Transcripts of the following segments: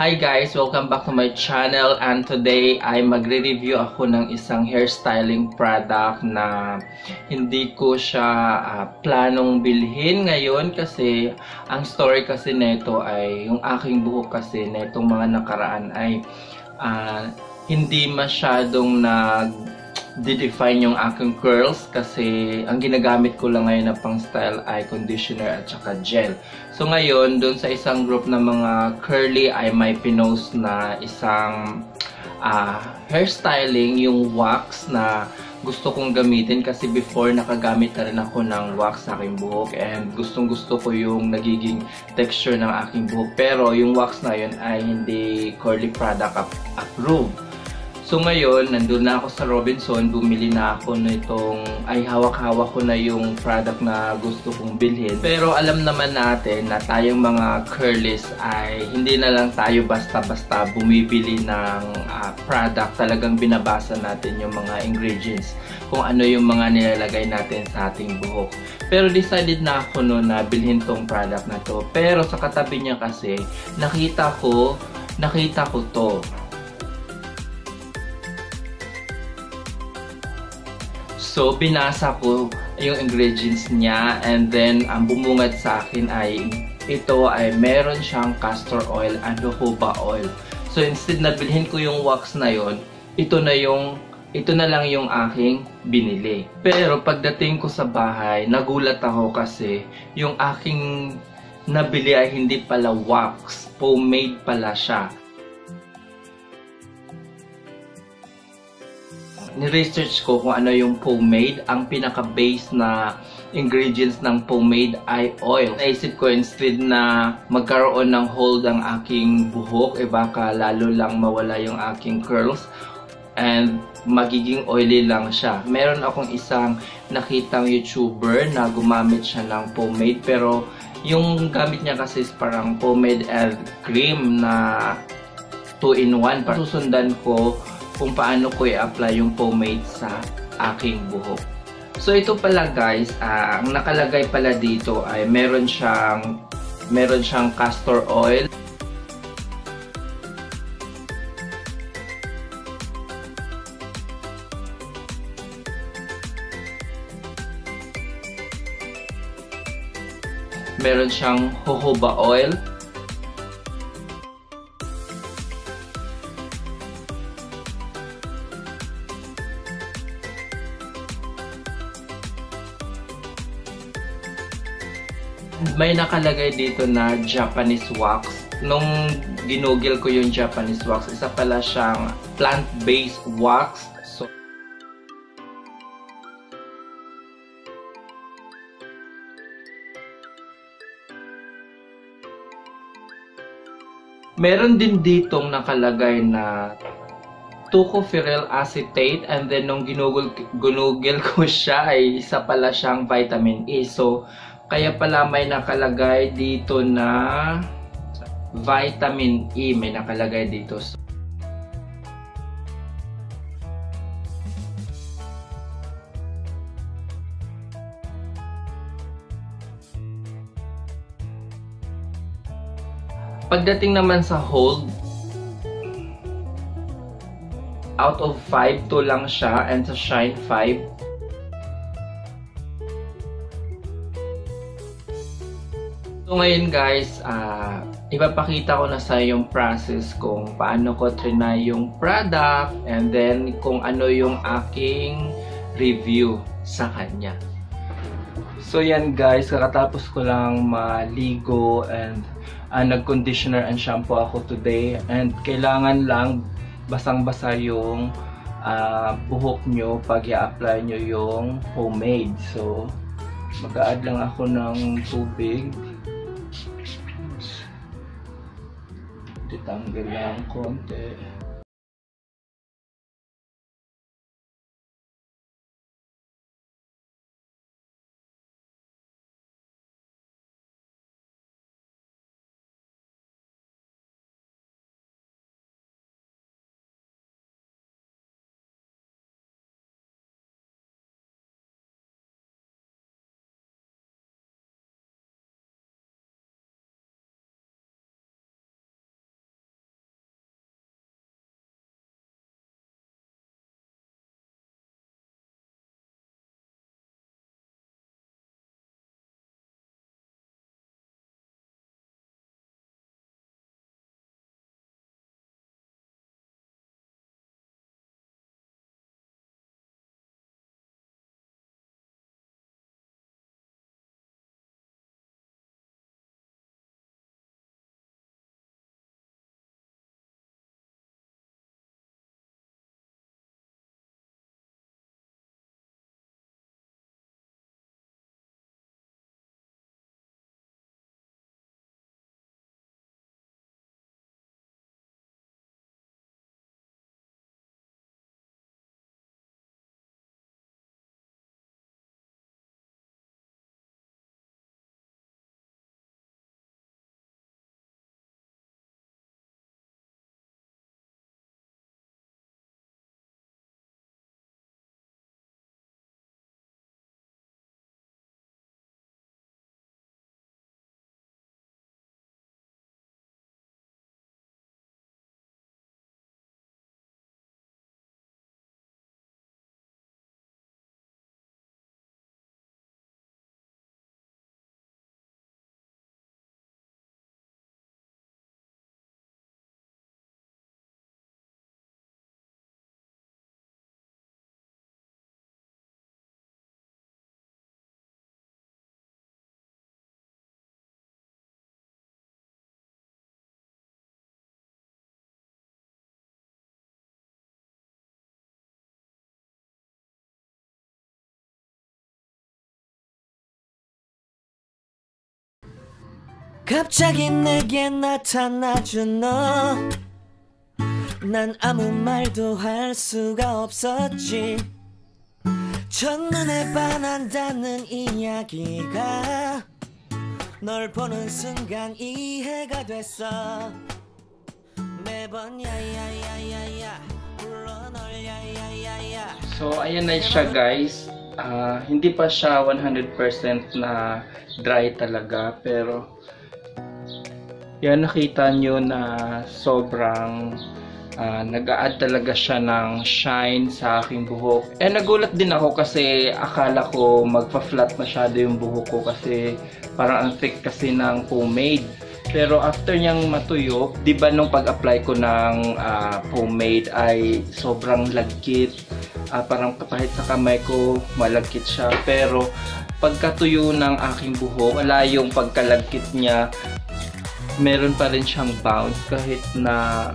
Hi guys! Welcome back to my channel, and today ay magre-review ako ng isang hairstyling product na hindi ko siya planong bilhin ngayon kasi ang story kasi neto ay yung aking buhok kasi netong mga nakaraan ay hindi masyadong define yung aking curls kasi ang ginagamit ko lang ngayon na pang style ay conditioner at saka gel. So ngayon, dun sa isang group ng mga curly ay may pinost na isang hairstyling, yung wax na gusto kong gamitin kasi before nakagamit na rin ako ng wax sa aking buhok and gustong gusto ko yung nagiging texture ng aking buhok, pero yung wax na yun ay hindi curly product approved. So ngayon, nandun na ako sa Robinson, bumili na ako nitong, ay hawak-hawak ko na yung product na gusto kong bilhin. Pero alam naman natin na tayong mga curlies ay hindi na lang tayo basta-basta bumibili ng product. Talagang binabasa natin yung mga ingredients, kung ano yung mga nilalagay natin sa ating buhok. Pero decided na ako noon na bilhin tong product na to. Pero sa katabi niya kasi, nakita ko to. So, binasa ko yung ingredients niya and then ang bumungad sa akin ay ito ay meron siyang castor oil and jojoba oil. So, instead na bilhin ko yung wax na yon, ito na lang yung aking binili. Pero pagdating ko sa bahay, nagulat ako kasi yung aking nabili ay hindi pala wax, pomade pala siya. Ni-research ko kung ano yung pomade. Ang pinaka-base na ingredients ng pomade ay oil. Naisip ko instead na magkaroon ng hold ang aking buhok, baka lalo lang mawala yung aking curls and magiging oily lang siya. Meron akong isang nakitang YouTuber na gumamit siya ng pomade, pero yung gamit niya kasi is parang pomade and cream na 2-in-1. Susundan ko kung paano ko i-apply yung pomade sa aking buhok. So ito pala guys, ang nakalagay pala dito ay meron siyang castor oil, meron siyang jojoba oil, may nakalagay dito na Japanese wax. Nung ginugil ko yung Japanese wax, isa pala siyang plant-based wax. So, meron din ditong nakalagay na tocopherol acetate, and then nung ginugil ko siya ay isa pala siyang vitamin E. So, kaya pala may nakalagay dito na vitamin E, may nakalagay dito. Pagdating naman sa hold, out of 5, 2 lang siya, and sa shine 5. So ngayon guys, ipapakita ko na sa yung process kung paano ko trinay yung product and then kung ano yung aking review sa kanya. So yan guys, kakatapos ko lang maligo and nag-conditioner and shampoo ako today, and kailangan lang basang-basa yung buhok nyo pag i-apply nyo yung pomade. So mag-a-add lang ako ng tubig. Titanggal lang konti. 갑자기 내게 나타나준 너 난 아무 말도 할 수가 없었지 첫눈에 반한다는 이야기가 널 보는 순간 이해가 됐어 매번 야야야야야 불러 널 야야야야. So ayan na siya guys. Hindi pa siya 100% na dry talaga, pero yan, nakita nyo na sobrang nag-a-add talaga siya ng shine sa aking buhok. And nagulat din ako kasi akala ko magpa-flat masyado yung buhok ko kasi parang ang thick kasi ng pomade. Pero after niyang matuyo, di ba nung pag-apply ko ng pomade ay sobrang lagkit. Parang kapahit sa kamay ko, malagkit siya. Pero pagkatuyo ng aking buhok, wala yung pagkalagkit niya. Meron pa rin siyang bounce kahit na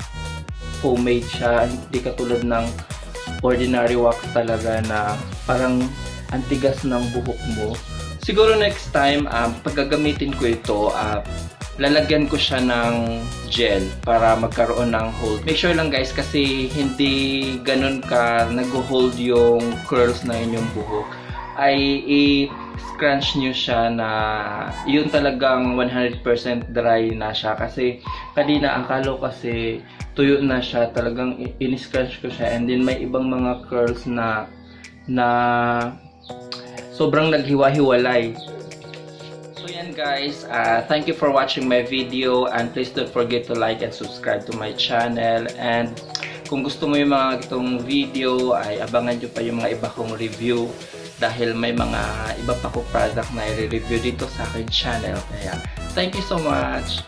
pomade siya. Hindi katulad ng ordinary wax talaga na parang antigas ng buhok mo. Siguro next time, pag gagamitin ko ito, lalagyan ko siya ng gel para magkaroon ng hold. Make sure lang guys kasi hindi ganun ka nag-hold yung curls na inyong buhok. Ay i-scrunch nyo siya na yun talagang 100% dry na siya. Kasi kanina akala ko kasi tuyo na siya. Talagang in-scrunch ko siya. And then may ibang mga curls na sobrang naghiwa-hiwalay. So yan guys, thank you for watching my video and please don't forget to like and subscribe to my channel. And kung gusto mo yung mga itong video ay abangan nyo pa yung mga iba kong review dahil may mga iba pa kong product na i-review dito sa aking channel. Kaya thank you so much!